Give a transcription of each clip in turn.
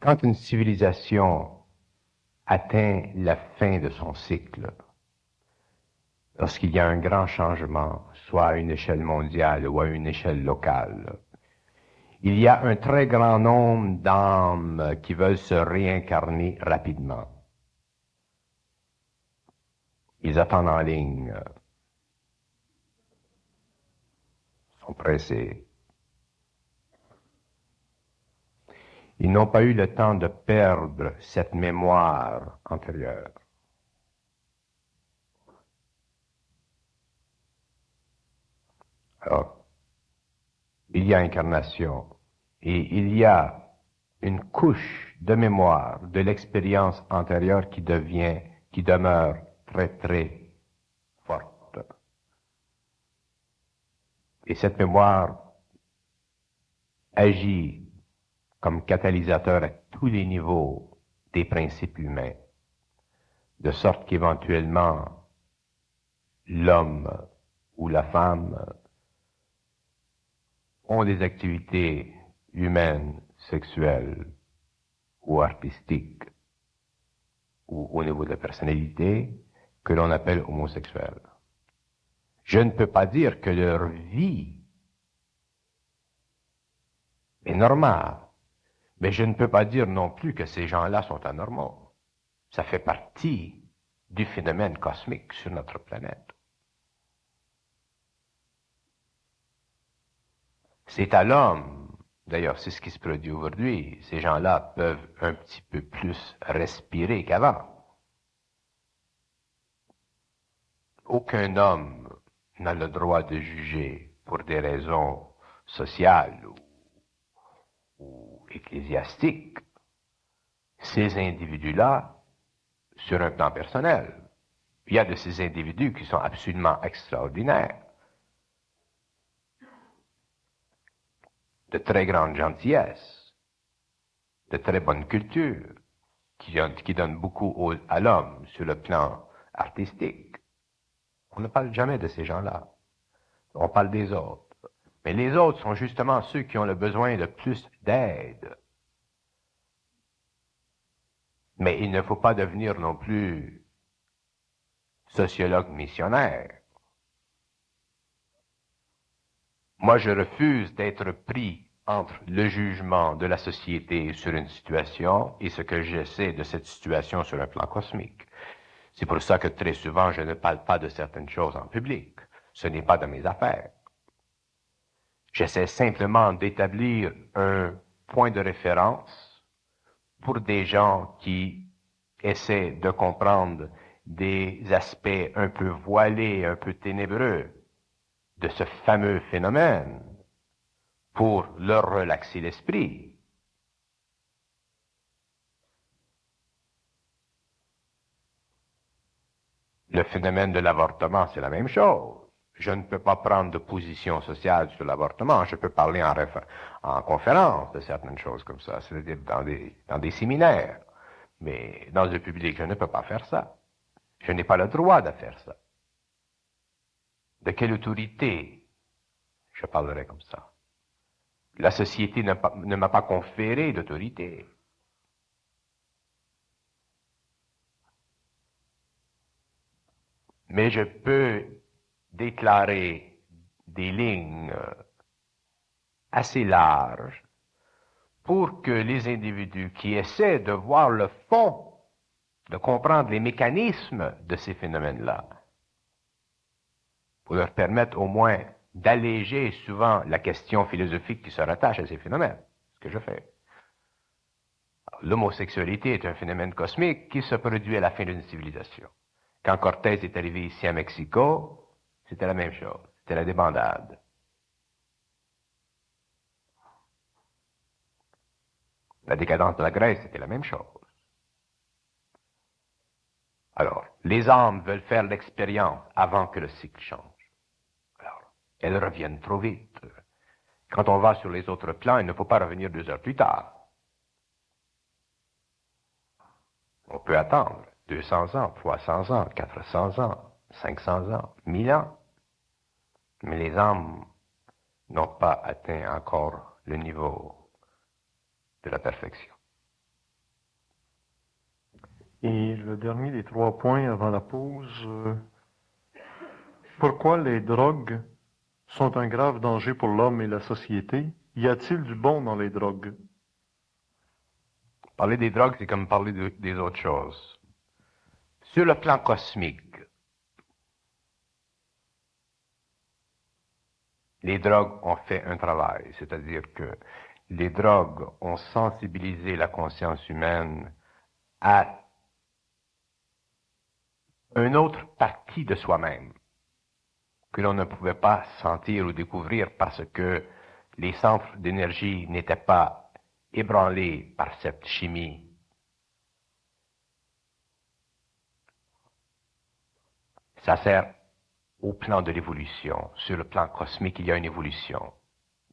Quand une civilisation atteint la fin de son cycle, lorsqu'il y a un grand changement, soit à une échelle mondiale ou à une échelle locale, il y a un très grand nombre d'âmes qui veulent se réincarner rapidement. Ils attendent en ligne, sont pressés. Ils n'ont pas eu le temps de perdre cette mémoire antérieure. Alors, il y a incarnation et il y a une couche de mémoire de l'expérience antérieure qui demeure très, très forte. Et cette mémoire agit comme catalyseur à tous les niveaux des principes humains, de sorte qu'éventuellement, l'homme ou la femme ont des activités humaines, sexuelles ou artistiques, ou au niveau de la personnalité, que l'on appelle homosexuels. Je ne peux pas dire que leur vie est normale, mais je ne peux pas dire non plus que ces gens-là sont anormaux. Ça fait partie du phénomène cosmique sur notre planète. C'est à l'homme, d'ailleurs c'est ce qui se produit aujourd'hui, ces gens-là peuvent un petit peu plus respirer qu'avant. Aucun homme n'a le droit de juger pour des raisons sociales ou ecclésiastiques ces individus-là sur un plan personnel. Il y a de ces individus qui sont absolument extraordinaires, de très grande gentillesse, de très bonne culture, qui donnent beaucoup à l'homme sur le plan artistique. On ne parle jamais de ces gens-là. On parle des autres. Mais les autres sont justement ceux qui ont le besoin de plus d'aide. Mais il ne faut pas devenir non plus sociologue missionnaire. Moi, je refuse d'être pris entre le jugement de la société sur une situation et ce que je sais de cette situation sur un plan cosmique. C'est pour ça que très souvent, je ne parle pas de certaines choses en public. Ce n'est pas de mes affaires. J'essaie simplement d'établir un point de référence pour des gens qui essaient de comprendre des aspects un peu voilés, un peu ténébreux de ce fameux phénomène pour leur relaxer l'esprit. Le phénomène de l'avortement, c'est la même chose. Je ne peux pas prendre de position sociale sur l'avortement. Je peux parler en conférence de certaines choses comme ça, c'est-à-dire dans des séminaires. Mais dans le public, je ne peux pas faire ça. Je n'ai pas le droit de faire ça. De quelle autorité je parlerai comme ça? La société ne m'a pas conféré d'autorité. Mais je peux déclarer des lignes assez larges pour que les individus qui essaient de voir le fond, de comprendre les mécanismes de ces phénomènes-là, pour leur permettre au moins d'alléger souvent la question philosophique qui se rattache à ces phénomènes, ce que je fais. L'homosexualité est un phénomène cosmique qui se produit à la fin d'une civilisation. Quand Cortés est arrivé ici à Mexico, c'était la même chose. C'était la débandade. La décadence de la Grèce, c'était la même chose. Alors, les âmes veulent faire l'expérience avant que le cycle change. Alors, elles reviennent trop vite. Quand on va sur les autres plans, il ne faut pas revenir 2 heures plus tard. On peut attendre 200 ans, 300 ans, 400 ans, 500 ans, 1000 ans. Mais les âmes n'ont pas atteint encore le niveau de la perfection. Et le dernier des 3 points avant la pause, pourquoi les drogues sont un grave danger pour l'homme et la société? Y a-t-il du bon dans les drogues? Parler des drogues, c'est comme parler des autres choses. Sur le plan cosmique, les drogues ont fait un travail, c'est-à-dire que les drogues ont sensibilisé la conscience humaine à une autre partie de soi-même que l'on ne pouvait pas sentir ou découvrir parce que les centres d'énergie n'étaient pas ébranlés par cette chimie. Ça sert au plan de l'évolution. Sur le plan cosmique, il y a une évolution.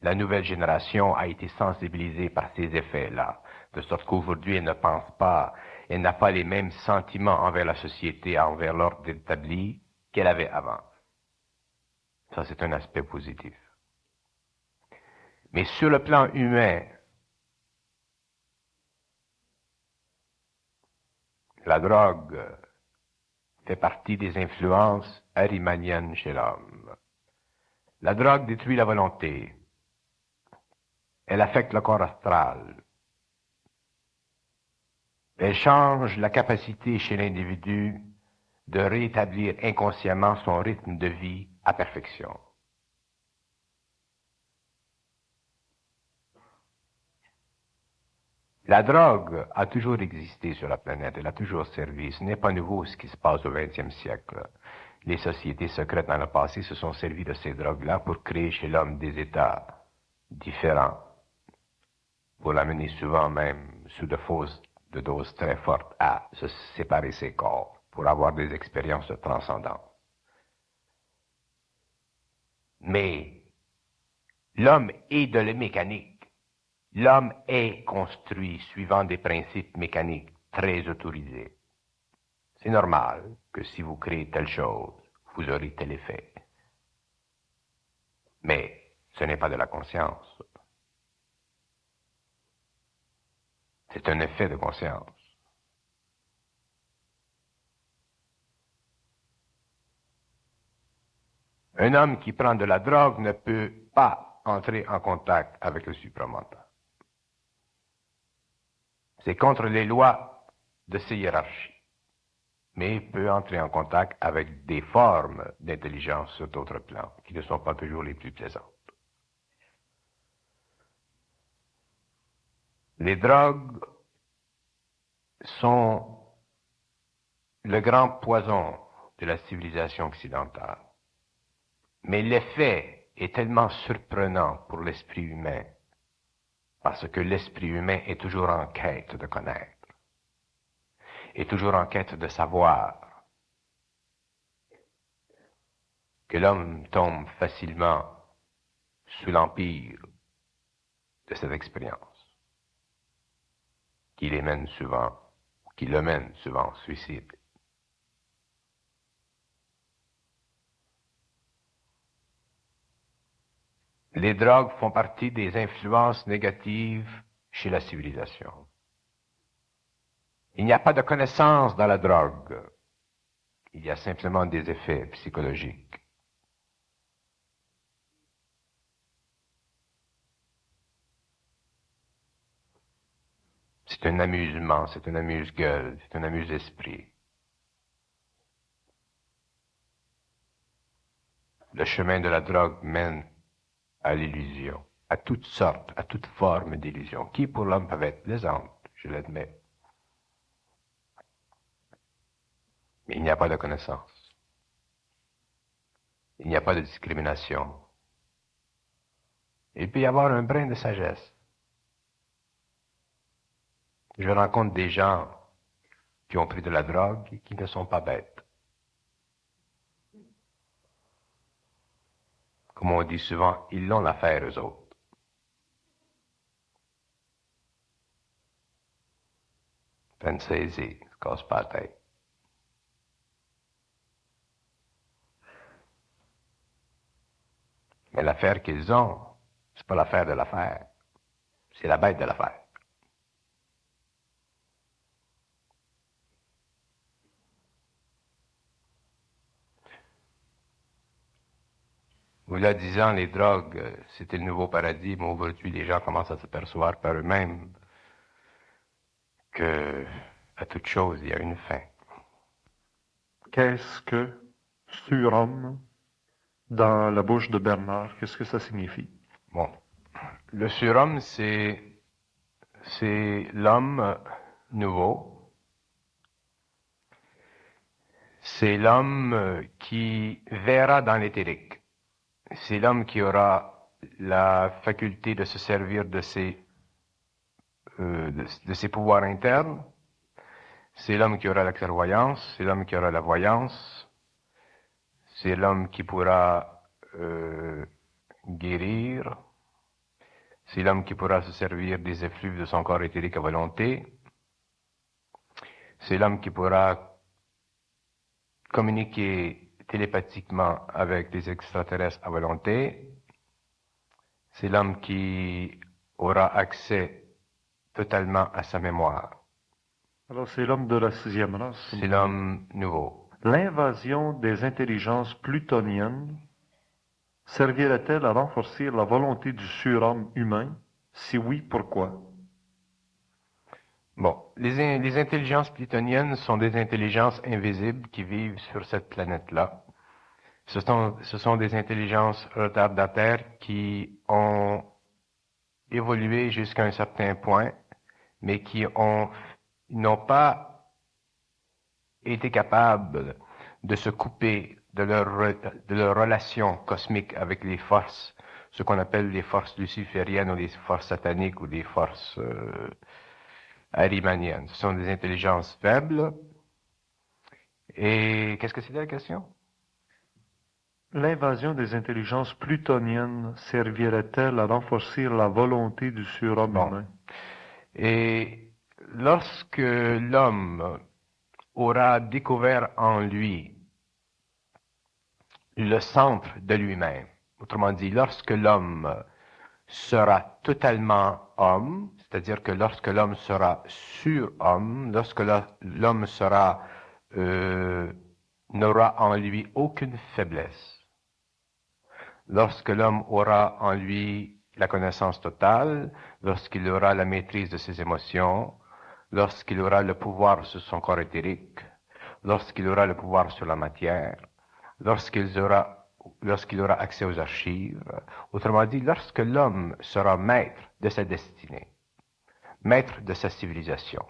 La nouvelle génération a été sensibilisée par ces effets-là, de sorte qu'aujourd'hui, elle ne pense pas, elle n'a pas les mêmes sentiments envers la société, envers l'ordre établi qu'elle avait avant. Ça, c'est un aspect positif. Mais sur le plan humain, la drogue fait partie des influences arimaniennes chez l'homme. La drogue détruit la volonté. Elle affecte le corps astral. Elle change la capacité chez l'individu de rétablir inconsciemment son rythme de vie à perfection. La drogue a toujours existé sur la planète, elle a toujours servi. Ce n'est pas nouveau ce qui se passe au XXe siècle. Les sociétés secrètes dans le passé se sont servies de ces drogues-là pour créer chez l'homme des états différents, pour l'amener souvent même sous de doses très fortes à se séparer ses corps, pour avoir des expériences de transcendance. Mais l'homme est de la mécanique. L'homme est construit suivant des principes mécaniques très autorisés. C'est normal que si vous créez telle chose, vous aurez tel effet. Mais ce n'est pas de la conscience. C'est un effet de conscience. Un homme qui prend de la drogue ne peut pas entrer en contact avec le supramental. C'est contre les lois de ces hiérarchies. Mais il peut entrer en contact avec des formes d'intelligence sur d'autres plans, qui ne sont pas toujours les plus plaisantes. Les drogues sont le grand poison de la civilisation occidentale. Mais l'effet est tellement surprenant pour l'esprit humain, parce que l'esprit humain est toujours en quête de connaître, est toujours en quête de savoir, que l'homme tombe facilement sous l'empire de cette expérience, qui le mène souvent au suicide. Les drogues font partie des influences négatives chez la civilisation. Il n'y a pas de connaissance dans la drogue. Il y a simplement des effets psychologiques. C'est un amusement, c'est un amuse-gueule, c'est un amuse-esprit. Le chemin de la drogue mène à l'illusion, à toutes sortes, à toute forme d'illusion, qui pour l'homme peuvent être plaisantes, je l'admets. Mais il n'y a pas de connaissance. Il n'y a pas de discrimination. Il peut y avoir un brin de sagesse. Je rencontre des gens qui ont pris de la drogue et qui ne sont pas bêtes. Comme on dit souvent, ils l'ont l'affaire, eux autres. Peine saisie, ne casse pas la tête. Mais l'affaire qu'ils ont, c'est pas l'affaire de l'affaire. C'est la bête de l'affaire. Voilà 10 ans, les drogues, c'était le nouveau paradis, mais aujourd'hui, les gens commencent à s'apercevoir par eux-mêmes que, à toute chose, il y a une fin. Qu'est-ce que surhomme dans la bouche de Bernard? Qu'est-ce que ça signifie? Bon. Le surhomme, c'est l'homme nouveau. C'est l'homme qui verra dans l'éthérique. C'est l'homme qui aura la faculté de se servir de ses pouvoirs internes. C'est l'homme qui aura la clairvoyance. C'est l'homme qui aura la voyance. C'est l'homme qui pourra guérir. C'est l'homme qui pourra se servir des effluves de son corps éthérique à volonté. C'est l'homme qui pourra communiquer télépathiquement avec des extraterrestres à volonté. C'est l'homme qui aura accès totalement à sa mémoire. Alors, c'est l'homme de la sixième race. C'est l'homme nouveau. L'invasion des intelligences plutoniennes servirait-elle à renforcer la volonté du surhomme humain? Si oui, pourquoi? Bon, les intelligences plutoniennes sont des intelligences invisibles qui vivent sur cette planète-là. Ce sont des intelligences retardataires qui ont évolué jusqu'à un certain point, mais qui n'ont pas été capables de se couper de leur relation cosmique avec les forces, ce qu'on appelle les forces lucifériennes ou les forces sataniques ou les forces arimaniennes. Ce sont des intelligences faibles. Et qu'est-ce que c'était la question? L'invasion des intelligences plutoniennes servirait-elle à renforcer la volonté du surhomme humain? Et lorsque l'homme aura découvert en lui le centre de lui-même, autrement dit, lorsque l'homme sera totalement homme, c'est-à-dire que lorsque l'homme sera surhomme, lorsque l'homme n'aura en lui aucune faiblesse, lorsque l'homme aura en lui la connaissance totale, lorsqu'il aura la maîtrise de ses émotions, lorsqu'il aura le pouvoir sur son corps éthérique, lorsqu'il aura le pouvoir sur la matière, lorsqu'il aura accès aux archives, autrement dit, lorsque l'homme sera maître de sa destinée, maître de sa civilisation,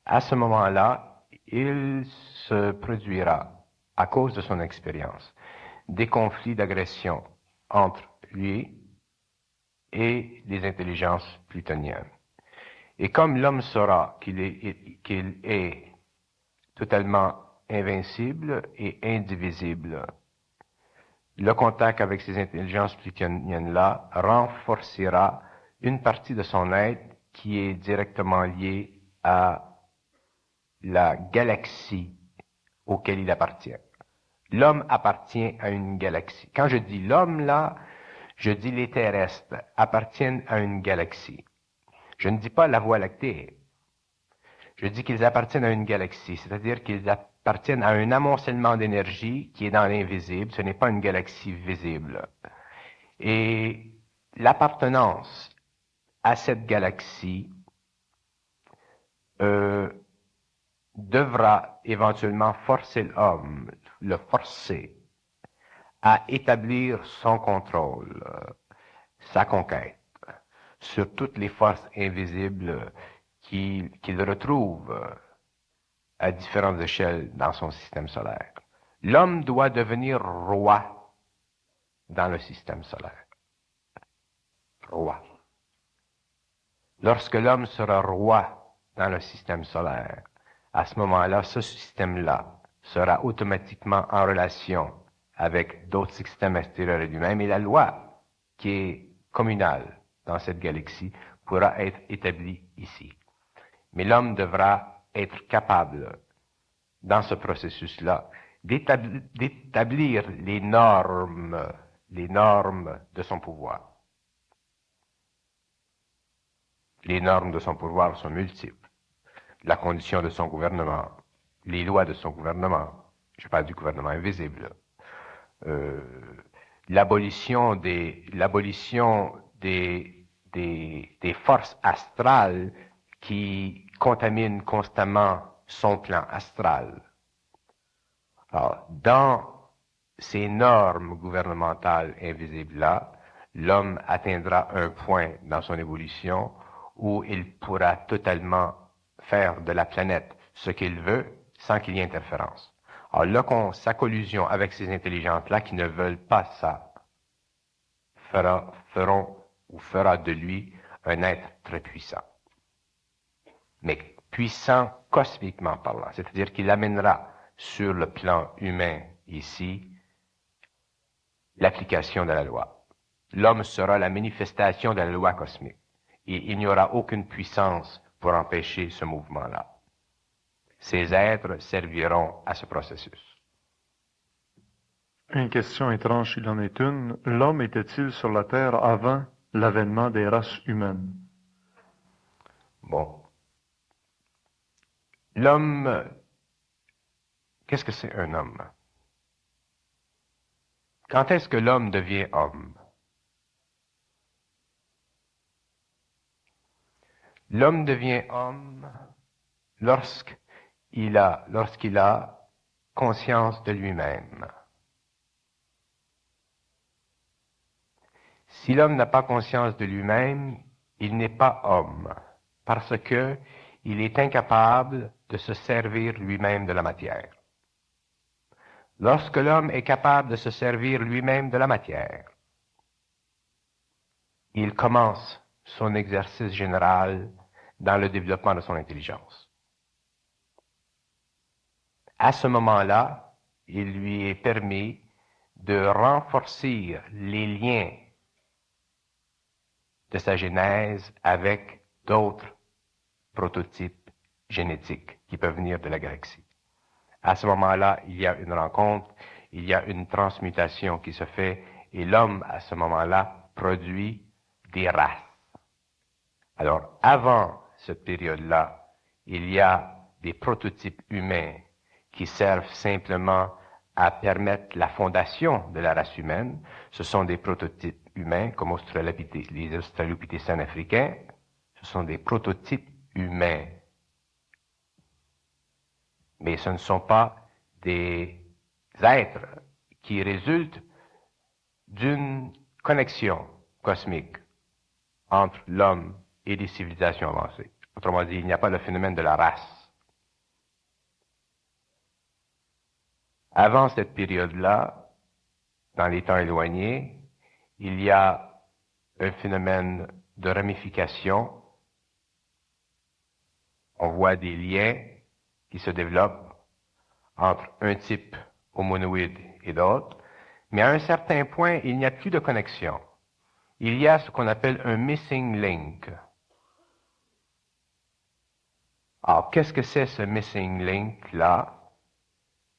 à ce moment-là, il se produira, à cause de son expérience, des conflits d'agression entre lui et les intelligences plutoniennes. Et comme l'homme saura qu'il est totalement invincible et indivisible, le contact avec ces intelligences plutoniennes-là renforcera une partie de son être qui est directement liée à la galaxie auquel il appartient. L'homme appartient à une galaxie. Quand je dis l'homme, là, je dis les terrestres appartiennent à une galaxie. Je ne dis pas la Voie lactée. Je dis qu'ils appartiennent à une galaxie, c'est-à-dire qu'ils appartiennent à un amoncellement d'énergie qui est dans l'invisible. Ce n'est pas une galaxie visible. Et l'appartenance à cette galaxie devra éventuellement forcer l'homme, le forcer à établir son contrôle, sa conquête sur toutes les forces invisibles qu'il retrouve à différentes échelles dans son système solaire. L'homme doit devenir roi dans le système solaire. Roi. Lorsque l'homme sera roi dans le système solaire, à ce moment-là, ce système-là sera automatiquement en relation avec d'autres systèmes extérieurs à lui-même et la loi qui est communale dans cette galaxie pourra être établie ici. Mais l'homme devra être capable, dans ce processus-là, d'établir les normes de son pouvoir. Les normes de son pouvoir sont multiples. La condition de son gouvernement, les lois de son gouvernement, je parle du gouvernement invisible, des forces astrales qui contaminent constamment son plan astral. Alors, dans ces normes gouvernementales invisibles-là, l'homme atteindra un point dans son évolution où il pourra totalement faire de la planète ce qu'il veut sans qu'il y ait interférence. Alors là, sa collusion avec ces intelligences-là qui ne veulent pas ça, fera de lui un être très puissant. Mais puissant cosmiquement parlant, c'est-à-dire qu'il amènera sur le plan humain ici l'application de la loi. L'homme sera la manifestation de la loi cosmique et il n'y aura aucune puissance pour empêcher ce mouvement-là. Ces êtres serviront à ce processus. Une question étrange, il en est une. L'homme était-il sur la Terre avant l'avènement des races humaines? Bon. L'homme, qu'est-ce que c'est un homme? Quand est-ce que l'homme devient homme? L'homme devient homme lorsqu'il a conscience de lui-même. Si l'homme n'a pas conscience de lui-même, il n'est pas homme, parce que il est incapable de se servir lui-même de la matière. Lorsque l'homme est capable de se servir lui-même de la matière, il commence son exercice général dans le développement de son intelligence. À ce moment-là, il lui est permis de renforcer les liens de sa genèse avec d'autres prototypes génétiques qui peuvent venir de la galaxie. À ce moment-là, il y a une rencontre, il y a une transmutation qui se fait et l'homme, à ce moment-là, produit des races. Alors, avant cette période-là, il y a des prototypes humains qui servent simplement à permettre la fondation de la race humaine. Ce sont des prototypes humains comme les Australopithèciens africains. Ce sont des prototypes humains. Mais ce ne sont pas des êtres qui résultent d'une connexion cosmique entre l'homme et les civilisations avancées. Autrement dit, il n'y a pas le phénomène de la race. Avant cette période-là, dans les temps éloignés, il y a un phénomène de ramification. On voit des liens qui se développent entre un type homonoïde et d'autres, mais à un certain point, il n'y a plus de connexion. Il y a ce qu'on appelle un missing link. Alors, qu'est-ce que c'est ce missing link-là?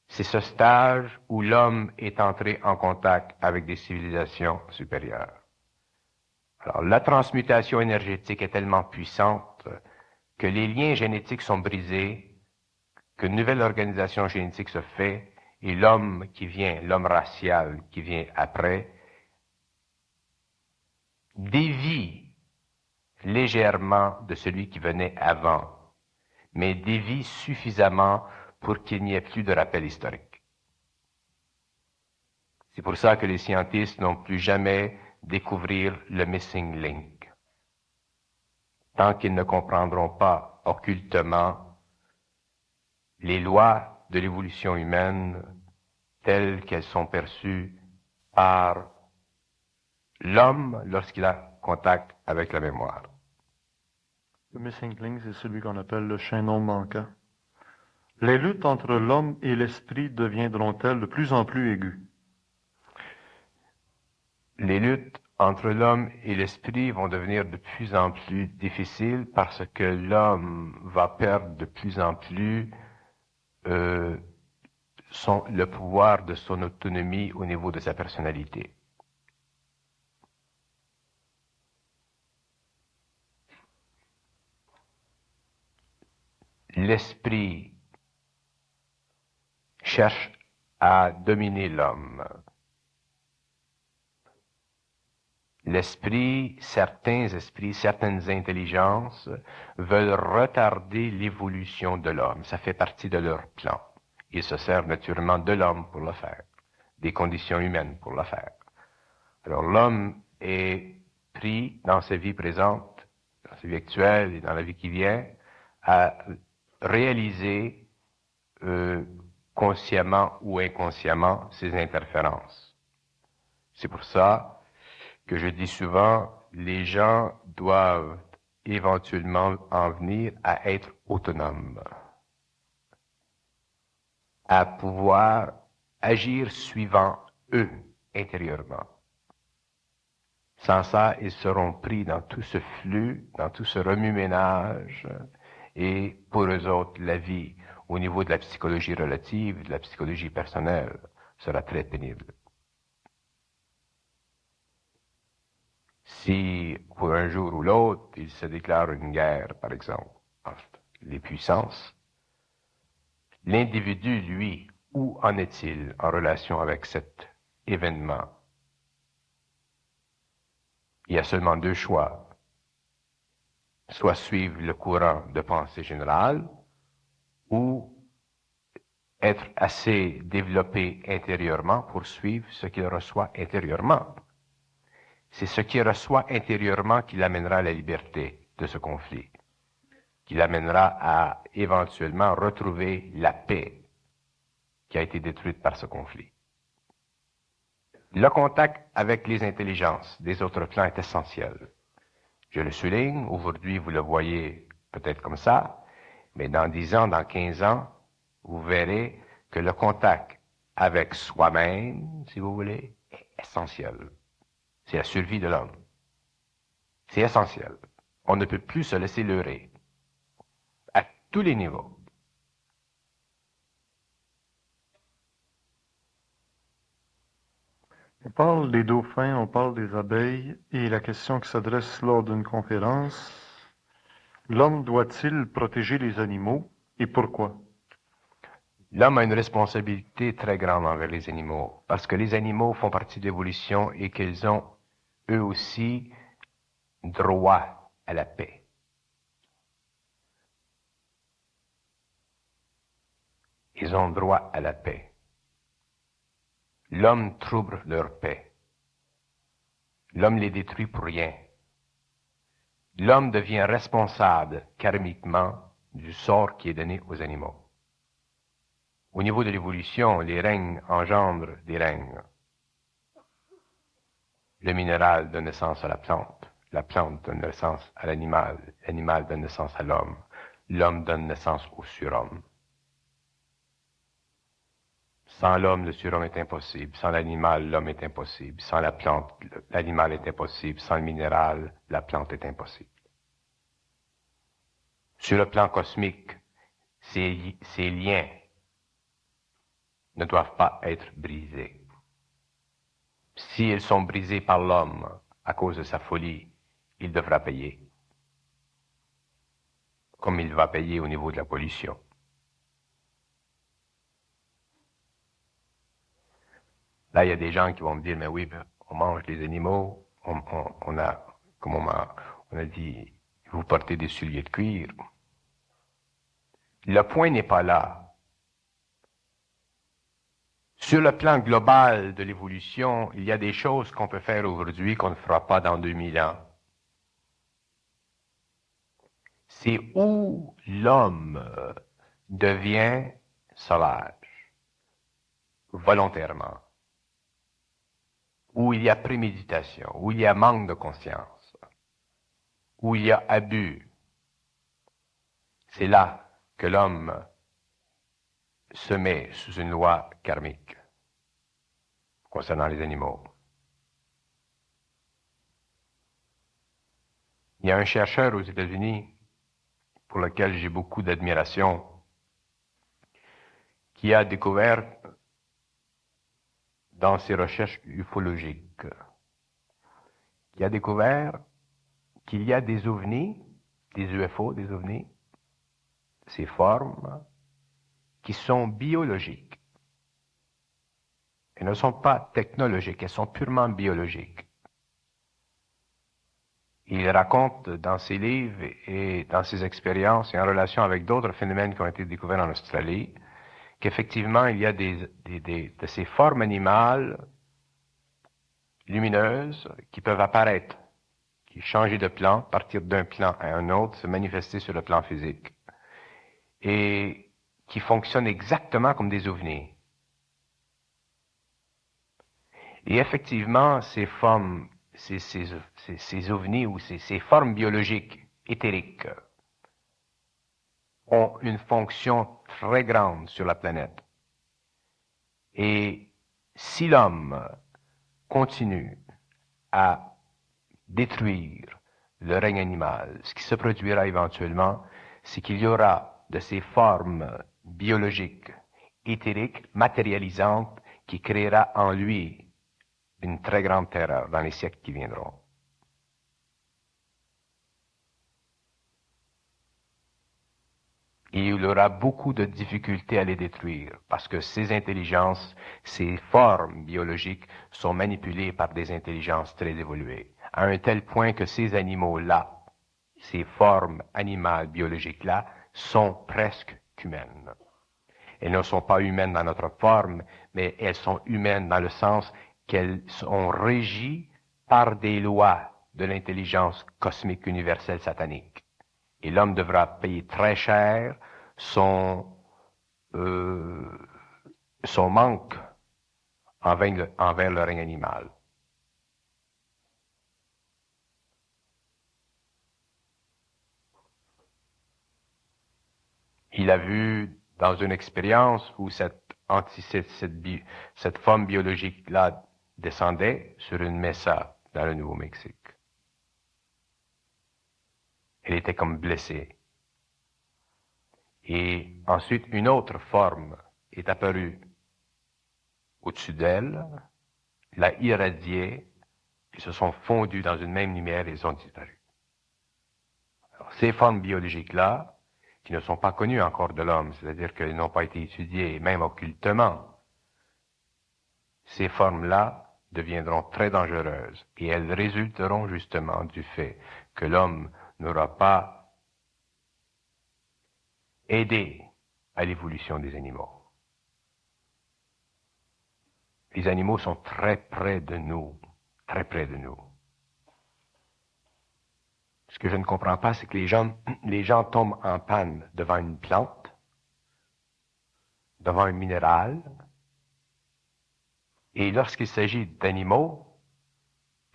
C'est ce stage où l'homme est entré en contact avec des civilisations supérieures. Alors, la transmutation énergétique est tellement puissante que les liens génétiques sont brisés, qu'une nouvelle organisation génétique se fait, et l'homme qui vient, l'homme racial qui vient après, dévie légèrement de celui qui venait avant, mais dévie suffisamment pour qu'il n'y ait plus de rappel historique. C'est pour ça que les scientifiques n'ont plus jamais découvrir le missing link. Tant qu'ils ne comprendront pas occultement les lois de l'évolution humaine telles qu'elles sont perçues par l'homme lorsqu'il a contact avec la mémoire. Le missing link, c'est celui qu'on appelle le chaînon manquant. Les luttes entre l'homme et l'esprit deviendront-elles de plus en plus aiguës? Les luttes entre l'homme et l'esprit vont devenir de plus en plus difficiles parce que l'homme va perdre de plus en plus le pouvoir de son autonomie au niveau de sa personnalité. L'esprit cherche à dominer l'homme. L'esprit, certains esprits, certaines intelligences veulent retarder l'évolution de l'homme. Ça fait partie de leur plan. Ils se servent naturellement de l'homme pour le faire, des conditions humaines pour le faire. Alors l'homme est pris dans sa vie présente, dans sa vie actuelle et dans la vie qui vient, à réaliser consciemment ou inconsciemment ces interférences. C'est pour ça que je dis souvent, les gens doivent éventuellement en venir à être autonomes, à pouvoir agir suivant eux intérieurement. Sans ça, ils seront pris dans tout ce flux, dans tout ce remue-ménage, et pour eux autres, la vie, au niveau de la psychologie relative, de la psychologie personnelle, sera très pénible. Si, pour un jour ou l'autre, il se déclare une guerre, par exemple, entre les puissances, l'individu, lui, où en est-il en relation avec cet événement? Il y a seulement deux choix. Soit suivre le courant de pensée générale, ou être assez développé intérieurement pour suivre ce qu'il reçoit intérieurement. C'est ce qu'il reçoit intérieurement qui l'amènera à la liberté de ce conflit, qui l'amènera à éventuellement retrouver la paix qui a été détruite par ce conflit. Le contact avec les intelligences des autres plans est essentiel. Je le souligne, aujourd'hui vous le voyez peut-être comme ça, mais dans 10 ans, dans 15 ans, vous verrez que le contact avec soi-même, si vous voulez, est essentiel. C'est la survie de l'homme. C'est essentiel. On ne peut plus se laisser leurrer. À tous les niveaux. On parle des dauphins, on parle des abeilles, et la question qui s'adresse lors d'une conférence, l'homme doit-il protéger les animaux et pourquoi? L'homme a une responsabilité très grande envers les animaux, parce que les animaux font partie de l'évolution et qu'ils ont, eux aussi, droit à la paix. Ils ont droit à la paix. L'homme trouble leur paix. L'homme les détruit pour rien. L'homme devient responsable karmiquement du sort qui est donné aux animaux. Au niveau de l'évolution, les règnes engendrent des règnes. Le minéral donne naissance à la plante donne naissance à l'animal donne naissance à l'homme donne naissance au surhomme. Sans l'homme, le surhomme est impossible. Sans l'animal, l'homme est impossible. Sans la plante, l'animal est impossible. Sans le minéral, la plante est impossible. Sur le plan cosmique, ces liens ne doivent pas être brisés. S'ils sont brisés par l'homme à cause de sa folie, il devra payer. Comme il va payer au niveau de la pollution. Là, il y a des gens qui vont me dire, mais oui, on mange les animaux, on a, comme on a dit, vous portez des souliers de cuir. Le point n'est pas là. Sur le plan global de l'évolution, il y a des choses qu'on peut faire aujourd'hui qu'on ne fera pas dans 2000 ans. C'est où l'homme devient sauvage, volontairement. Où il y a préméditation, où il y a manque de conscience, où il y a abus. C'est là que l'homme se met sous une loi karmique concernant les animaux. Il y a un chercheur aux États-Unis pour lequel j'ai beaucoup d'admiration qui a découvert dans ses recherches ufologiques, qui a découvert qu'il y a des ovnis, des UFO, des ovnis, ces formes qui sont biologiques. Elles ne sont pas technologiques, elles sont purement biologiques. Il raconte dans ses livres et dans ses expériences et en relation avec d'autres phénomènes qui ont été découverts en Australie, qu'effectivement, il y a de ces formes animales lumineuses qui peuvent apparaître, qui changent de plan, partir d'un plan à un autre, se manifester sur le plan physique, et qui fonctionnent exactement comme des ovnis. Et effectivement, ces formes, ces ovnis ou ces formes biologiques éthériques ont une fonction très grande sur la planète. Et si l'homme continue à détruire le règne animal, ce qui se produira éventuellement, c'est qu'il y aura de ces formes biologiques, éthériques, matérialisantes, qui créera en lui une très grande terreur dans les siècles qui viendront. Et il aura beaucoup de difficultés à les détruire parce que ces intelligences, ces formes biologiques sont manipulées par des intelligences très évoluées, à un tel point que ces animaux-là, ces formes animales biologiques-là, sont presque humaines. Elles ne sont pas humaines dans notre forme, mais elles sont humaines dans le sens qu'elles sont régies par des lois de l'intelligence cosmique universelle satanique. Et l'homme devra payer très cher son manque envers le règne animal. Il a vu dans une expérience où cette forme biologique-là descendait sur une mesa dans le Nouveau-Mexique. Elle était comme blessée. Et ensuite, une autre forme est apparue au-dessus d'elle, l'a irradiée, ils se sont fondus dans une même lumière et ils ont disparu. Alors, ces formes biologiques-là, qui ne sont pas connues encore de l'homme, c'est-à-dire qu'elles n'ont pas été étudiées, même occultement, ces formes-là deviendront très dangereuses et elles résulteront justement du fait que l'homme n'aura pas aidé à l'évolution des animaux. Les animaux sont très près de nous, très près de nous. Ce que je ne comprends pas, c'est que les gens tombent en panne devant une plante, devant un minéral, et lorsqu'il s'agit d'animaux,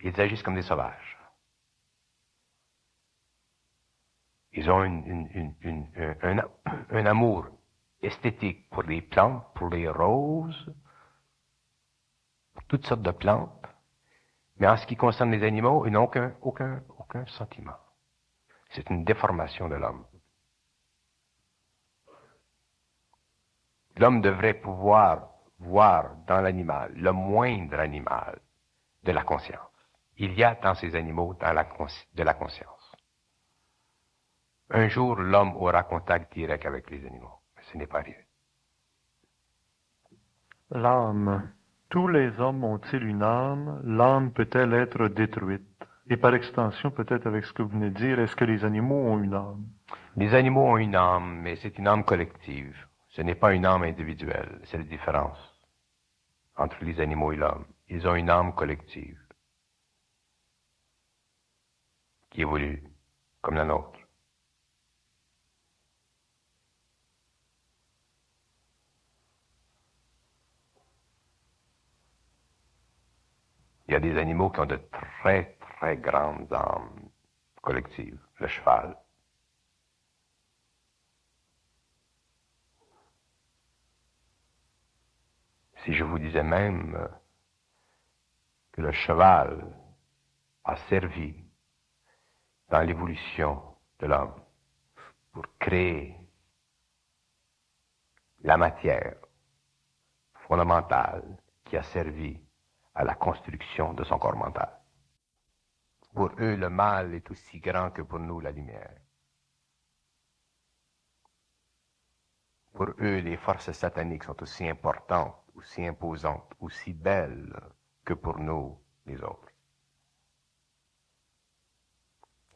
ils agissent comme des sauvages. Ils ont un amour esthétique pour les plantes, pour les roses, pour toutes sortes de plantes, mais en ce qui concerne les animaux, ils n'ont aucun sentiment. C'est une déformation de l'homme. L'homme devrait pouvoir voir dans l'animal, le moindre animal, de la conscience. Il y a dans ces animaux de la conscience. Un jour, l'homme aura contact direct avec les animaux, mais ce n'est pas arrivé. L'âme. Tous les hommes ont-ils une âme? L'âme peut-elle être détruite? Et par extension, peut-être avec ce que vous venez de dire, est-ce que les animaux ont une âme? Les animaux ont une âme, mais c'est une âme collective. Ce n'est pas une âme individuelle. C'est la différence entre les animaux et l'homme. Ils ont une âme collective qui évolue comme la nôtre. Il y a des animaux qui ont de très, très grandes âmes collectives. Le cheval. Si je vous disais même que le cheval a servi dans l'évolution de l'homme pour créer la matière fondamentale qui a servi à la construction de son corps mental. Pour eux, le mal est aussi grand que pour nous la lumière. Pour eux, les forces sataniques sont aussi importantes, aussi imposantes, aussi belles que pour nous, les autres.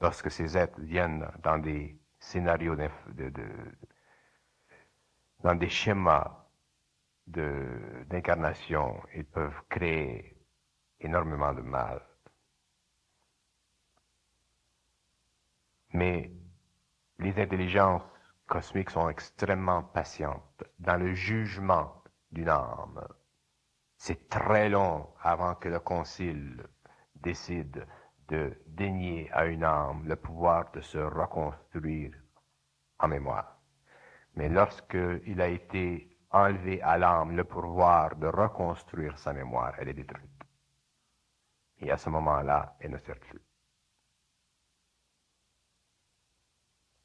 lorsque ces êtres viennent dans des scénarios, dans des schémas d'incarnation, ils peuvent créer énormément de mal. Mais les intelligences cosmiques sont extrêmement patientes dans le jugement d'une âme. C'est très long avant que le concile décide de dénier à une âme le pouvoir de se reconstruire en mémoire. Mais lorsqu'il a été enlevé à l'âme le pouvoir de reconstruire sa mémoire, elle est détruite. Et à ce moment-là, elle ne sert plus.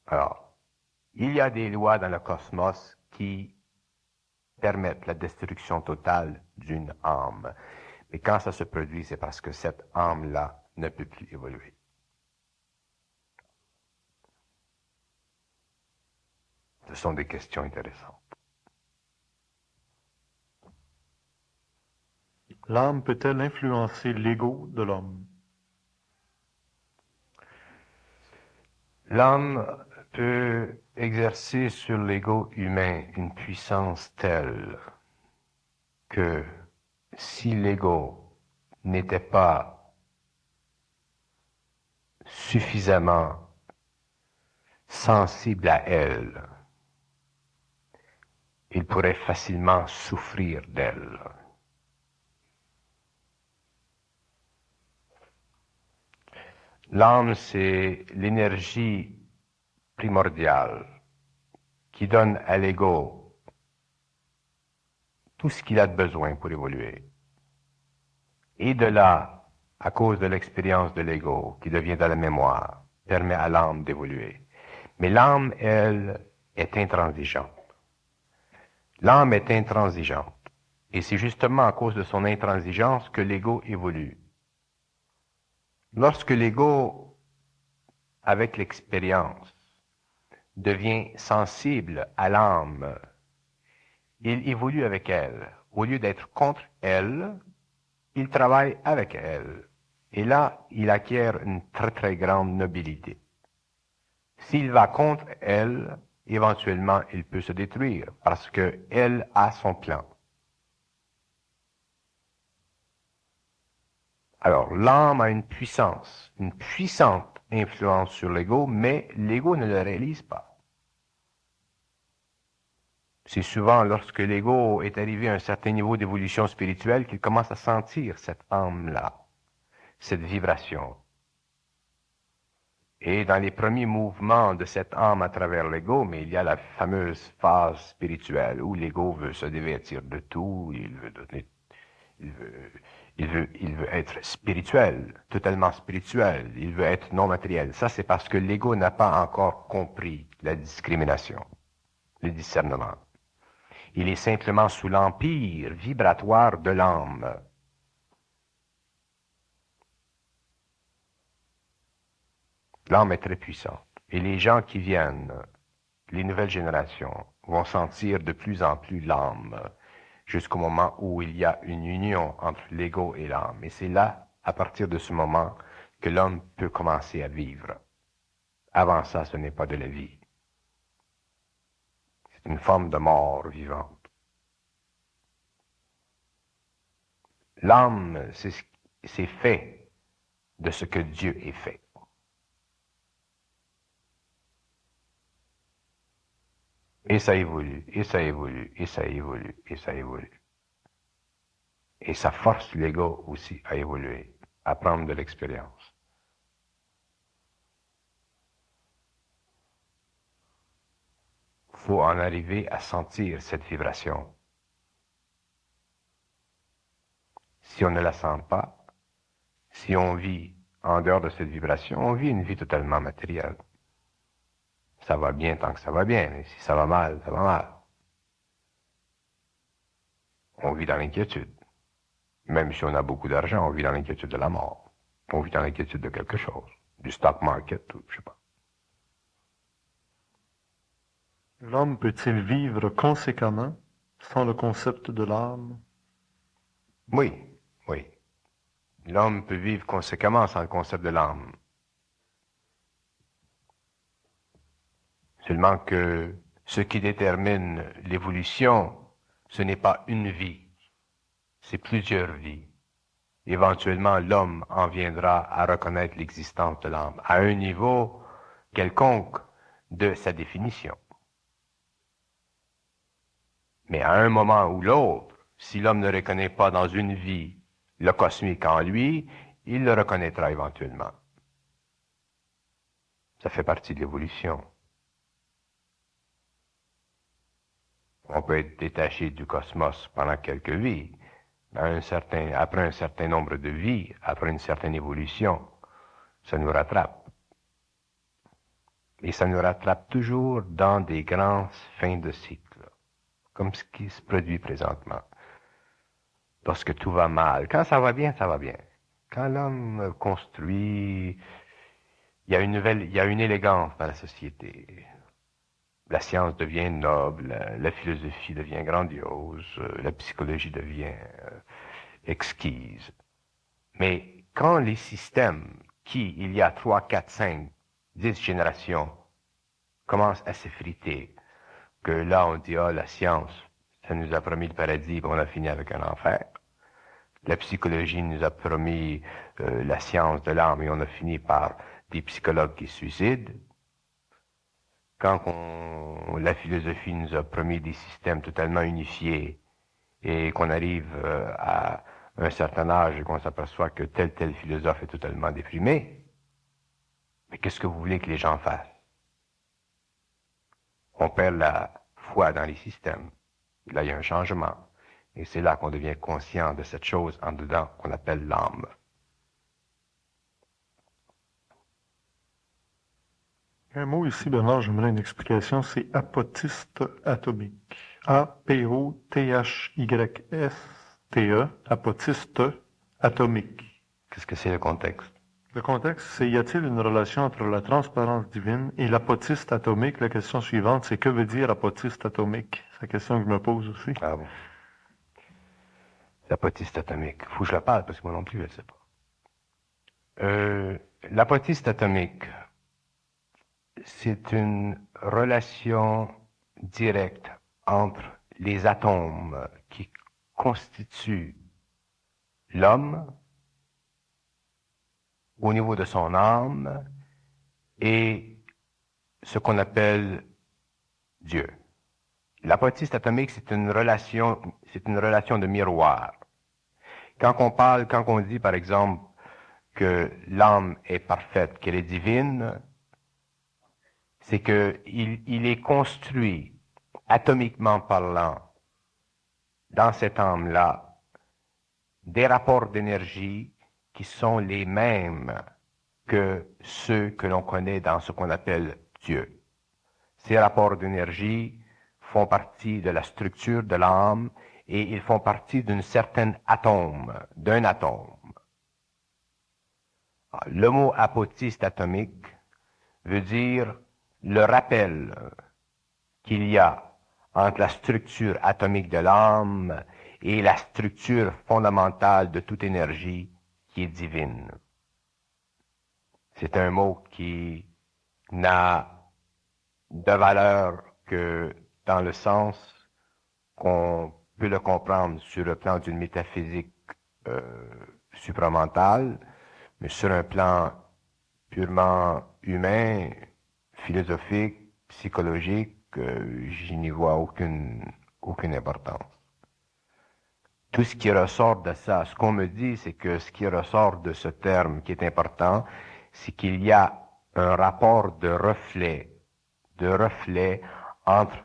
Alors, il y a des lois dans le cosmos qui permettent la destruction totale d'une âme. Mais quand ça se produit, c'est parce que cette âme-là ne peut plus évoluer. Ce sont des questions intéressantes. L'âme peut-elle influencer l'ego de l'homme? L'âme peut exercer sur l'ego humain une puissance telle que si l'ego n'était pas suffisamment sensible à elle, il pourrait facilement souffrir d'elle. L'âme, c'est l'énergie primordiale qui donne à l'ego tout ce qu'il a de besoin pour évoluer. Et de là, à cause de l'expérience de l'ego qui devient de la mémoire, permet à l'âme d'évoluer. Mais l'âme, elle, est intransigeante. L'âme est intransigeante. Et c'est justement à cause de son intransigeance que l'ego évolue. Lorsque l'ego, avec l'expérience, devient sensible à l'âme, il évolue avec elle. Au lieu d'être contre elle, il travaille avec elle. Et là, il acquiert une très très grande nobilité. S'il va contre elle, éventuellement, il peut se détruire parce qu'elle a son plan. Alors, l'âme a une puissante influence sur l'ego, mais l'ego ne le réalise pas. C'est souvent lorsque l'ego est arrivé à un certain niveau d'évolution spirituelle qu'il commence à sentir cette âme-là, cette vibration. Et dans les premiers mouvements de cette âme à travers l'ego, mais il y a la fameuse phase spirituelle où l'ego veut se dévêtir de tout, il veut être spirituel, totalement spirituel, il veut être non matériel. Ça, c'est parce que l'ego n'a pas encore compris la discrimination, le discernement. Il est simplement sous l'empire vibratoire de l'âme. L'âme est très puissante. Et les gens qui viennent, les nouvelles générations, vont sentir de plus en plus l'âme, jusqu'au moment où il y a une union entre l'ego et l'âme. Et c'est là, à partir de ce moment, que l'homme peut commencer à vivre. Avant ça, ce n'est pas de la vie. C'est une forme de mort vivante. L'âme, c'est fait de ce que Dieu est fait. Et ça évolue, et ça évolue, et ça évolue, et ça évolue. Et ça force l'ego aussi à évoluer, à prendre de l'expérience. Il faut en arriver à sentir cette vibration. Si on ne la sent pas, si on vit en dehors de cette vibration, on vit une vie totalement matérielle. Ça va bien tant que ça va bien, mais si ça va mal, ça va mal. On vit dans l'inquiétude. Même si on a beaucoup d'argent, on vit dans l'inquiétude de la mort. On vit dans l'inquiétude de quelque chose. Du stock market, ou je sais pas. L'homme peut-il vivre conséquemment sans le concept de l'âme? Oui, oui. L'homme peut vivre conséquemment sans le concept de l'âme. Seulement que ce qui détermine l'évolution, ce n'est pas une vie, c'est plusieurs vies. Éventuellement, l'homme en viendra à reconnaître l'existence de l'âme à un niveau quelconque de sa définition. Mais à un moment ou l'autre, si l'homme ne reconnaît pas dans une vie le cosmique en lui, il le reconnaîtra éventuellement. Ça fait partie de l'évolution. On peut être détaché du cosmos pendant quelques vies. Après un certain nombre de vies, après une certaine évolution, ça nous rattrape. Et ça nous rattrape toujours dans des grandes fins de cycle, comme ce qui se produit présentement. Lorsque tout va mal. Quand ça va bien, ça va bien. Quand l'homme construit, il y a une élégance dans la société. La science devient noble, la philosophie devient grandiose, la psychologie devient exquise. Mais quand les systèmes qui, il y a 3, 4, 5, 10 générations, commencent à s'effriter, que là on dit, ah, la science, ça nous a promis le paradis, on a fini avec un enfer. La psychologie nous a promis la science de l'âme et on a fini par des psychologues qui se suicident. Quand la philosophie nous a promis des systèmes totalement unifiés et qu'on arrive à un certain âge et qu'on s'aperçoit que tel philosophe est totalement déprimé, mais qu'est-ce que vous voulez que les gens fassent? On perd la foi dans les systèmes. Là, il y a un changement. Et c'est là qu'on devient conscient de cette chose en dedans qu'on appelle l'âme. Un mot ici, Bernard, j'aimerais une explication, c'est apotiste atomique. A-P-O-T-H-Y-S-T-E, apotiste atomique. Qu'est-ce que c'est le contexte? Le contexte, c'est y a-t-il une relation entre la transparence divine et l'apotiste atomique? La question suivante, c'est que veut dire apotiste atomique? C'est la question que je me pose aussi. Ah bon. L'apotiste atomique. Faut que je la parle parce que moi non plus, je ne sais pas. L'apotiste atomique, c'est une relation directe entre les atomes qui constituent l'homme au niveau de son âme et ce qu'on appelle Dieu. L'apotiste atomique, c'est une relation de miroir. Quand on dit par exemple que l'âme est parfaite, qu'elle est divine, c'est qu'il est construit, atomiquement parlant, dans cette âme-là, des rapports d'énergie qui sont les mêmes que ceux que l'on connaît dans ce qu'on appelle Dieu. Ces rapports d'énergie font partie de la structure de l'âme et ils font partie d'un atome. Le mot apotiste atomique veut dire le rappel qu'il y a entre la structure atomique de l'âme et la structure fondamentale de toute énergie qui est divine. C'est un mot qui n'a de valeur que dans le sens qu'on peut le comprendre sur le plan d'une métaphysique supramentale, mais sur un plan purement humain, philosophique, psychologique, je n'y vois aucune importance. Tout ce qui ressort de ça, ce qu'on me dit, c'est que ce qui ressort de ce terme qui est important, c'est qu'il y a un rapport de reflet entre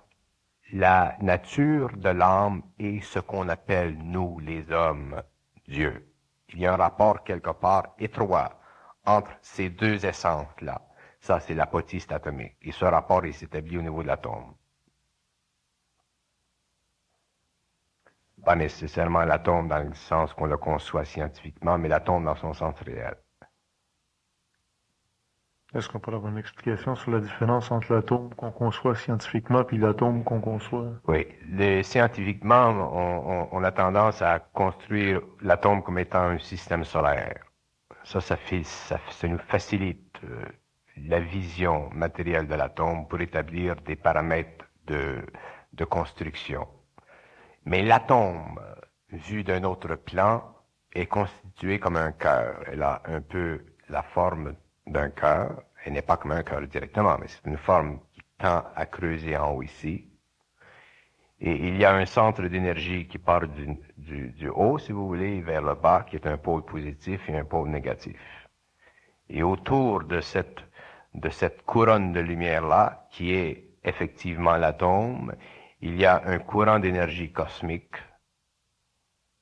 la nature de l'âme et ce qu'on appelle, nous, les hommes, Dieu. Il y a un rapport quelque part étroit entre ces deux essences-là. Ça, c'est l'apotiste atomique. Et ce rapport, il s'établit au niveau de l'atome. Pas nécessairement l'atome dans le sens qu'on le conçoit scientifiquement, mais l'atome dans son sens réel. Est-ce qu'on peut avoir une explication sur la différence entre l'atome qu'on conçoit scientifiquement et l'atome qu'on conçoit? Oui. Scientifiquement, on a tendance à construire l'atome comme étant un système solaire. Ça nous facilite la vision matérielle de l'atome pour établir des paramètres de construction. Mais l'atome, vu d'un autre plan, est constitué comme un cœur. Elle a un peu la forme d'un cœur. Elle n'est pas comme un cœur directement, mais c'est une forme qui tend à creuser en haut ici. Et il y a un centre d'énergie qui part du haut, si vous voulez, vers le bas, qui est un pôle positif et un pôle négatif. Et autour de cette couronne de lumière-là, qui est effectivement l'atome, il y a un courant d'énergie cosmique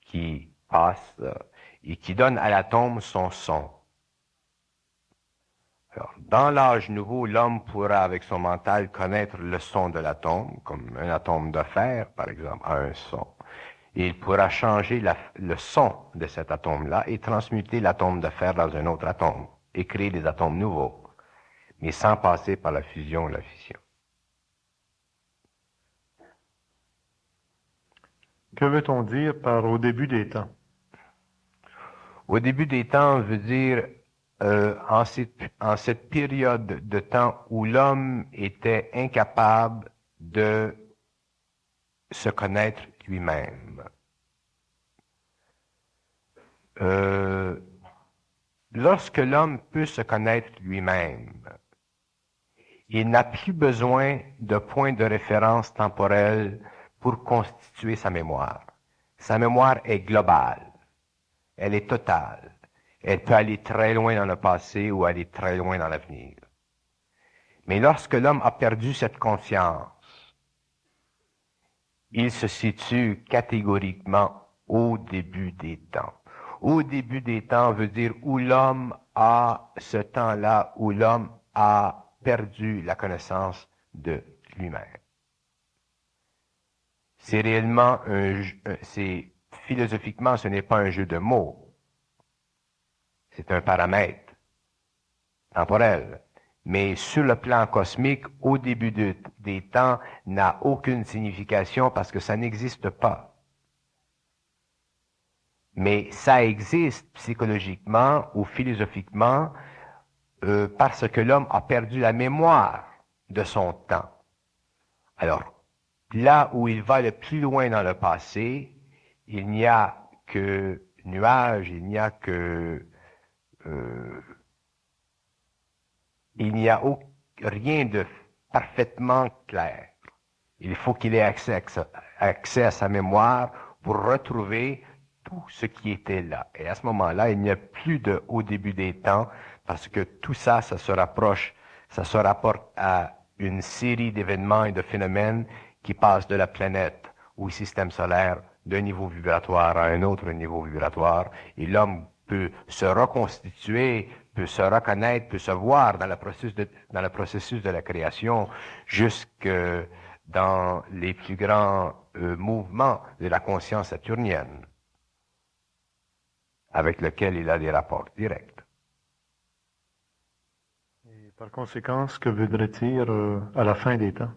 qui passe et qui donne à l'atome son son. Alors, dans l'âge nouveau, l'homme pourra, avec son mental, connaître le son de l'atome, comme un atome de fer, par exemple, a un son. Et il pourra changer le son de cet atome-là et transmuter l'atome de fer dans un autre atome et créer des atomes nouveaux, mais sans passer par la fusion et la fission. Que veut-on dire par au début des temps? Au début des temps veut dire en cette période de temps où l'homme était incapable de se connaître lui-même. Lorsque l'homme peut se connaître lui-même, il n'a plus besoin de points de référence temporels pour constituer sa mémoire. Sa mémoire est globale. Elle est totale. Elle peut aller très loin dans le passé ou aller très loin dans l'avenir. Mais lorsque l'homme a perdu cette conscience, il se situe catégoriquement au début des temps. Au début des temps veut dire où l'homme a ce temps-là, où l'homme a perdu la connaissance de lui-même. C'est réellement philosophiquement, ce n'est pas un jeu de mots. C'est un paramètre temporel. Mais sur le plan cosmique, au début des temps, n'a aucune signification parce que ça n'existe pas. Mais ça existe psychologiquement ou philosophiquement parce que l'homme a perdu la mémoire de son temps. Alors, là où il va le plus loin dans le passé, il n'y a que nuages, il n'y a rien de parfaitement clair. Il faut qu'il ait accès à sa mémoire pour retrouver tout ce qui était là. Et à ce moment-là, il n'y a plus de au début des temps, parce que tout ça, ça se rapporte à une série d'événements et de phénomènes qui passent de la planète ou du système solaire d'un niveau vibratoire à un autre niveau vibratoire, et l'homme peut se reconstituer, peut se reconnaître, peut se voir dans le processus de la création, jusque dans les plus grands mouvements de la conscience saturnienne, avec lequel il a des rapports directs. Et par conséquent, que voudrait dire à la fin des temps?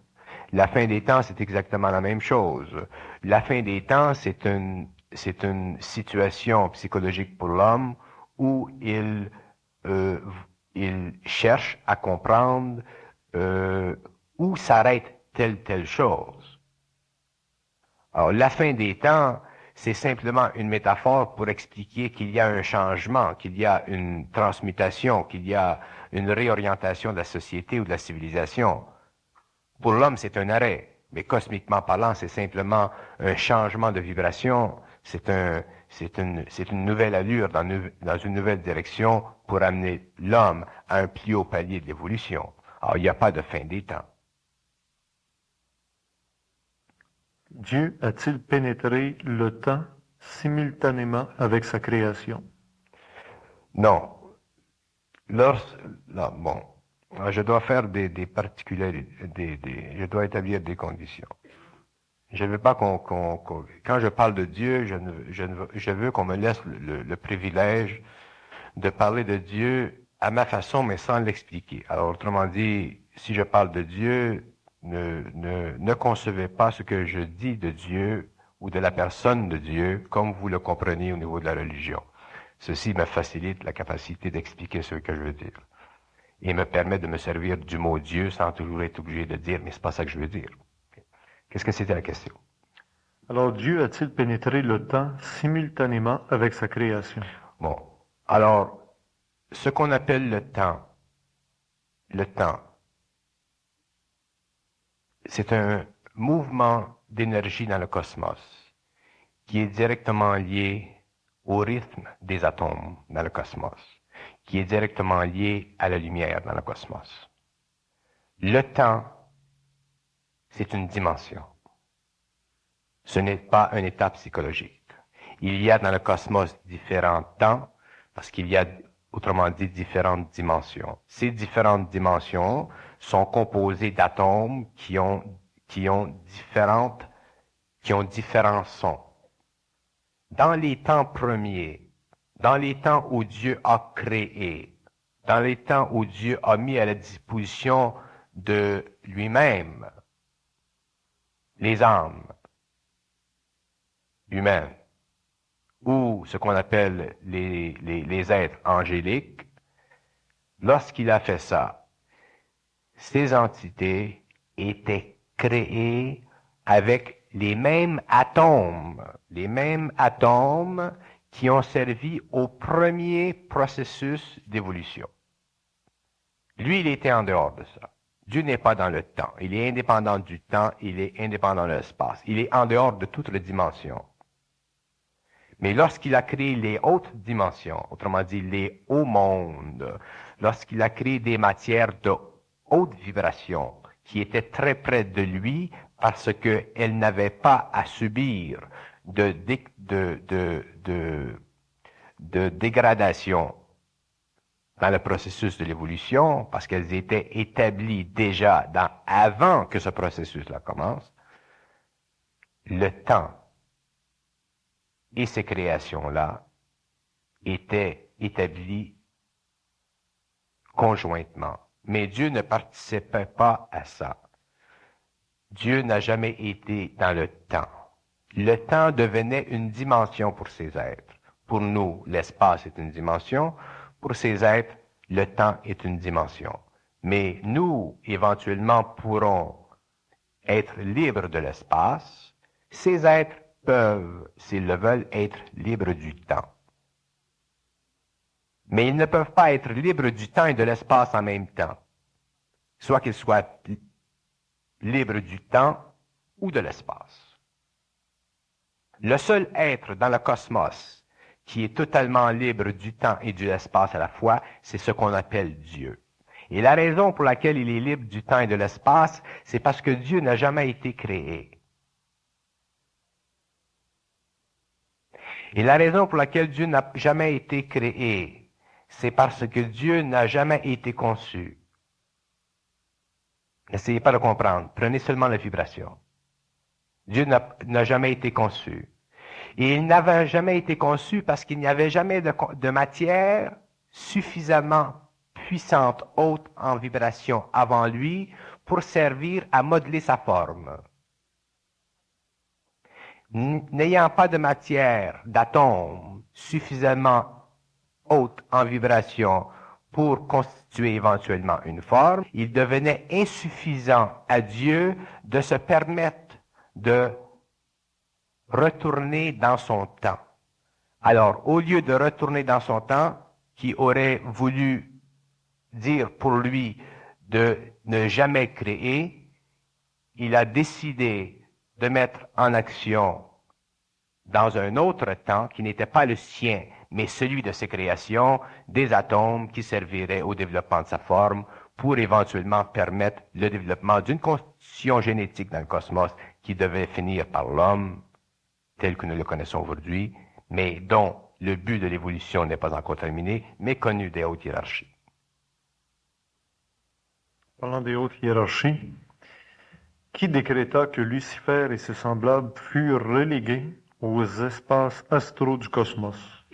La fin des temps, c'est exactement la même chose. La fin des temps, c'est une situation psychologique pour l'homme où il cherche à comprendre où s'arrête telle chose. Alors, la fin des temps, c'est simplement une métaphore pour expliquer qu'il y a un changement, qu'il y a une transmutation, qu'il y a une réorientation de la société ou de la civilisation. Pour l'homme, c'est un arrêt, mais cosmiquement parlant, c'est simplement un changement de vibration, c'est une nouvelle allure dans une nouvelle direction pour amener l'homme à un plus haut palier de l'évolution. Alors, il n'y a pas de fin des temps. Dieu a-t-il pénétré le temps simultanément avec sa création? Non. Bon, je dois faire des particularités, je dois établir des conditions. Je ne veux pas quand je parle de Dieu, je veux qu'on me laisse le privilège de parler de Dieu à ma façon, mais sans l'expliquer. Alors, autrement dit, si je parle de Dieu, ne concevez pas ce que je dis de Dieu ou de la personne de Dieu comme vous le comprenez au niveau de la religion. Ceci me facilite la capacité d'expliquer ce que je veux dire. et me permet de me servir du mot Dieu sans toujours être obligé de dire, mais c'est pas ça que je veux dire. Qu'est-ce que c'était la question? Alors, Dieu a-t-il pénétré le temps simultanément avec sa création? Bon. Alors, ce qu'on appelle le temps, c'est un mouvement d'énergie dans le cosmos qui est directement lié au rythme des atomes dans le cosmos, qui est directement lié à la lumière dans le cosmos. Le temps, c'est une dimension. Ce n'est pas un état psychologique. Il y a dans le cosmos différents temps, parce qu'il y a, autrement dit, différentes dimensions. Ces différentes dimensions sont composées d'atomes qui ont différents sons. Dans les temps premiers, dans les temps où Dieu a créé, dans les temps où Dieu a mis à la disposition de lui-même les âmes humaines, ou ce qu'on appelle les êtres angéliques, lorsqu'il a fait ça, ces entités étaient créées avec les mêmes atomes qui ont servi au premier processus d'évolution. Lui, il était en dehors de ça. Dieu n'est pas dans le temps. Il est indépendant du temps, il est indépendant de l'espace. Il est en dehors de toutes les dimensions. Mais lorsqu'il a créé les hautes dimensions, autrement dit les hauts mondes, lorsqu'il a créé des matières de haute vibration qui étaient très près de lui parce qu'elles n'avaient pas à subir de dégradation dans le processus de l'évolution, parce qu'elles étaient établies déjà avant que ce processus-là commence, le temps et ces créations-là étaient établies conjointement. Mais Dieu ne participait pas à ça. Dieu n'a jamais été dans le temps. Le temps devenait une dimension pour ces êtres. Pour nous, l'espace est une dimension. Pour ces êtres, le temps est une dimension. Mais nous, éventuellement, pourrons être libres de l'espace. Ces êtres peuvent, s'ils le veulent, être libres du temps. Mais ils ne peuvent pas être libres du temps et de l'espace en même temps. Soit qu'ils soient libres du temps ou de l'espace. Le seul être dans le cosmos qui est totalement libre du temps et de l'espace à la fois, c'est ce qu'on appelle Dieu. Et la raison pour laquelle il est libre du temps et de l'espace, c'est parce que Dieu n'a jamais été créé. Et la raison pour laquelle Dieu n'a jamais été créé, c'est parce que Dieu n'a jamais été conçu. N'essayez pas de comprendre, prenez seulement la vibration. Dieu n'a jamais été conçu. Et il n'avait jamais été conçu parce qu'il n'y avait jamais de matière suffisamment puissante, haute en vibration avant lui pour servir à modeler sa forme. N'ayant pas de matière, d'atomes suffisamment haute en vibration pour constituer éventuellement une forme, il devenait insuffisant à Dieu de se permettre de retourner dans son temps. Alors, au lieu de retourner dans son temps, qui aurait voulu dire pour lui de ne jamais créer, il a décidé de mettre en action dans un autre temps qui n'était pas le sien, mais celui de ses créations, des atomes qui serviraient au développement de sa forme pour éventuellement permettre le développement d'une constitution génétique dans le cosmos qui devait finir par l'homme tel que nous le connaissons aujourd'hui, mais dont le but de l'évolution n'est pas encore terminé, mais connu des hautes hiérarchies. Parlant des hautes hiérarchies, qui décréta que Lucifer et ses semblables furent relégués aux espaces astraux du cosmos?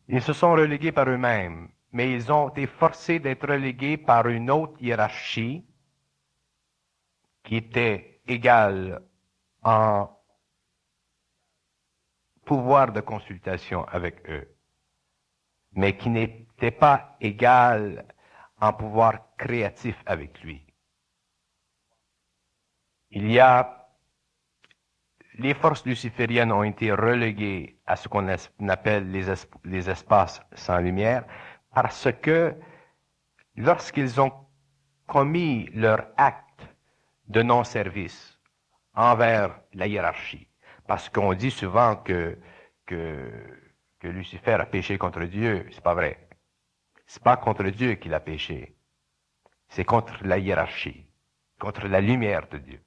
Ils se sont relégués par eux-mêmes, mais ils ont été forcés d'être relégués par une autre hiérarchie qui était égale en pouvoir de consultation avec eux, mais qui n'était pas égale en pouvoir créatif avec lui. Il y a, les forces lucifériennes ont été reléguées à ce qu'on appelle les espaces sans lumière parce que lorsqu'ils ont commis leur acte de non-service envers la hiérarchie, parce qu'on dit souvent que Lucifer a péché contre Dieu, c'est pas vrai. C'est pas contre Dieu qu'il a péché. C'est contre la hiérarchie, contre la lumière de Dieu.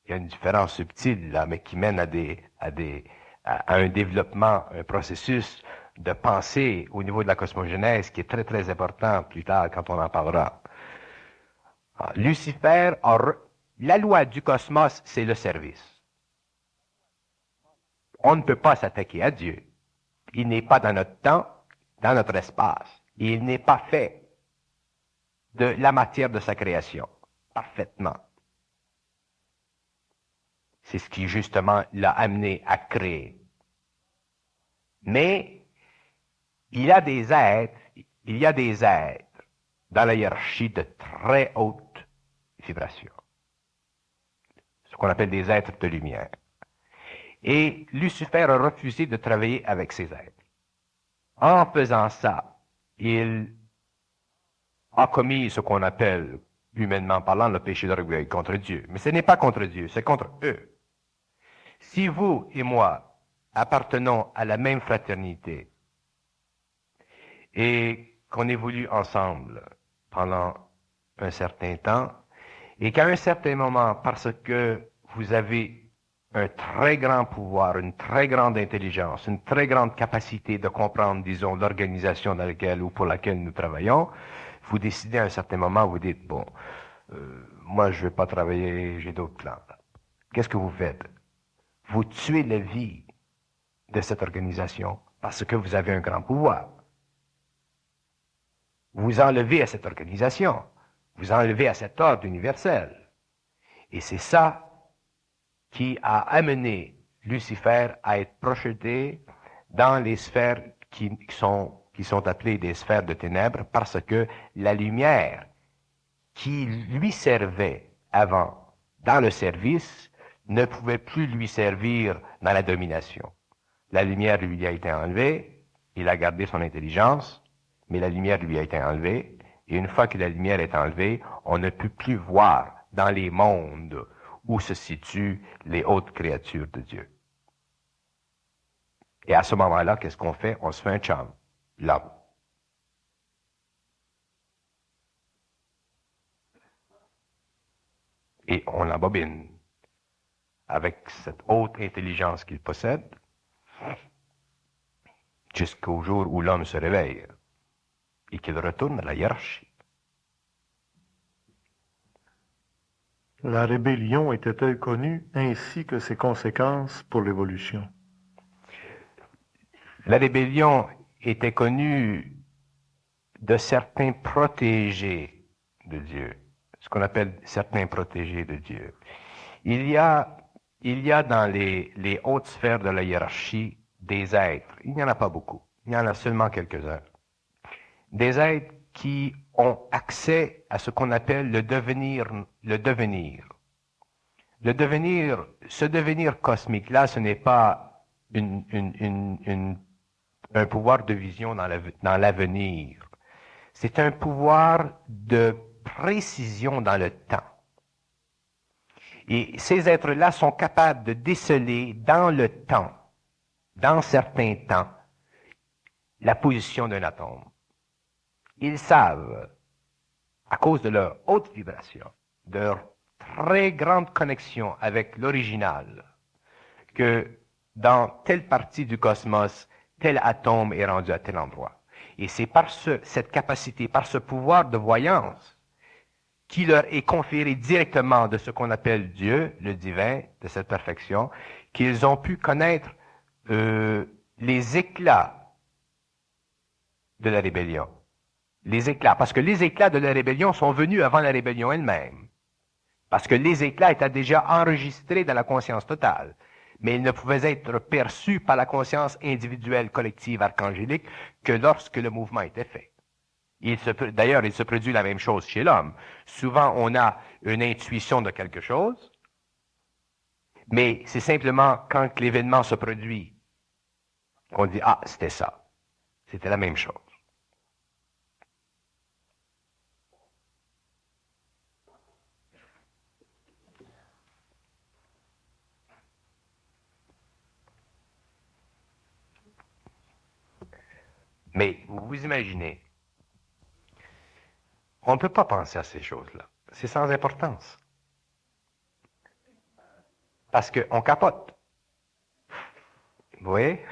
Il y a une différence subtile là, mais qui mène à un développement, un processus de pensée au niveau de la cosmogénèse qui est très très important plus tard quand on en parlera. Lucifer, la loi du cosmos, c'est le service. On ne peut pas s'attaquer à Dieu. Il n'est pas dans notre temps, dans notre espace. Il n'est pas fait de la matière de sa création, parfaitement. C'est ce qui, justement, l'a amené à créer. Mais, il y a des êtres dans la hiérarchie de très haute vibration. Ce qu'on appelle des êtres de lumière. Et Lucifer a refusé de travailler avec ces êtres. En faisant ça, il a commis ce qu'on appelle, humainement parlant, le péché d'orgueil contre Dieu. Mais ce n'est pas contre Dieu, c'est contre eux. Si vous et moi appartenons à la même fraternité et qu'on évolue ensemble pendant un certain temps, et qu'à un certain moment, parce que vous avez un très grand pouvoir, une très grande intelligence, une très grande capacité de comprendre, disons, l'organisation dans laquelle ou pour laquelle nous travaillons, vous décidez à un certain moment, vous dites, bon, moi je ne vais pas travailler, j'ai d'autres plans. Qu'est-ce que vous faites? Vous tuez la vie de cette organisation parce que vous avez un grand pouvoir. Vous enlevez à cette organisation, vous enlevez à cet ordre universel. Et c'est ça qui a amené Lucifer à être projeté dans les sphères qui sont appelées des sphères de ténèbres parce que la lumière qui lui servait avant dans le service ne pouvait plus lui servir dans la domination. La lumière lui a été enlevée, il a gardé son intelligence, mais la lumière lui a été enlevée, et une fois que la lumière est enlevée, on ne peut plus voir dans les mondes où se situent les hautes créatures de Dieu. Et à ce moment-là, qu'est-ce qu'on fait? On se fait un chum, l'homme. Et on l'embobine avec cette haute intelligence qu'il possède jusqu'au jour où l'homme se réveille et qu'il retourne à la hiérarchie. La rébellion était-elle connue ainsi que ses conséquences pour l'évolution? La rébellion était connue de certains protégés de Dieu, ce qu'on appelle certains protégés de Dieu. Il y a dans les hautes sphères de la hiérarchie des êtres, il n'y en a pas beaucoup, il y en a seulement quelques-uns, des êtres qui ont accès à ce qu'on appelle le devenir. Ce devenir cosmique-là, ce n'est pas un pouvoir de vision dans l'avenir. C'est un pouvoir de précision dans le temps. Et ces êtres-là sont capables de déceler dans le temps, dans certains temps, la position d'un atome. Ils savent, à cause de leur haute vibration, de leur très grande connexion avec l'original, que dans telle partie du cosmos, tel atome est rendu à tel endroit. Et c'est par cette capacité, par ce pouvoir de voyance, qui leur est conféré directement de ce qu'on appelle Dieu, le divin, de cette perfection, qu'ils ont pu connaître les éclats de la rébellion. Les éclats, parce que les éclats de la rébellion sont venus avant la rébellion elle-même. Parce que les éclats étaient déjà enregistrés dans la conscience totale. Mais ils ne pouvaient être perçus par la conscience individuelle collective archangélique que lorsque le mouvement était fait. D'ailleurs, il se produit la même chose chez l'homme. Souvent, on a une intuition de quelque chose, mais c'est simplement quand l'événement se produit qu'on dit, ah, c'était ça. C'était la même chose. Mais vous imaginez, on ne peut pas penser à ces choses-là. C'est sans importance. Parce qu'on capote. Vous voyez?